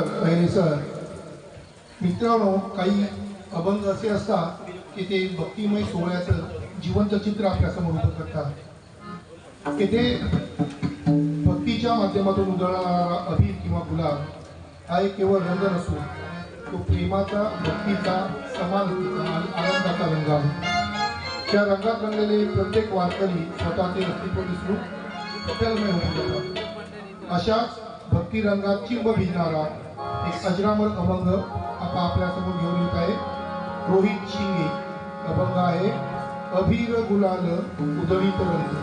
पहिले सर मित्रांनो, काही अभंग असे असतात की ते भक्तिमय सोहळ्याचं जिवंत चित्र आपल्यासमोर उभं करतात की ते भक्तीच्या माध्यमातून उधळणारा अबीर किंवा गुलाब हा एक केवळ रंग नसून तो प्रेमाचा, भक्तीचा, समानतेचा आणि आनंदाचा रंग आहे. त्या रंगात रंगलेले प्रत्येक वारकरी स्वतःचे अस्तित्व विसरून कपलमय होऊन जातात. अशाच भक्ती रंगात चिंब भिजणारा एक अजरामर अभंग आता आपल्यासमोर घेऊन येत आहे. रोहित शिंगे अभंग आहे अबीर गुलाल उधळीत रंग.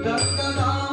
Dangana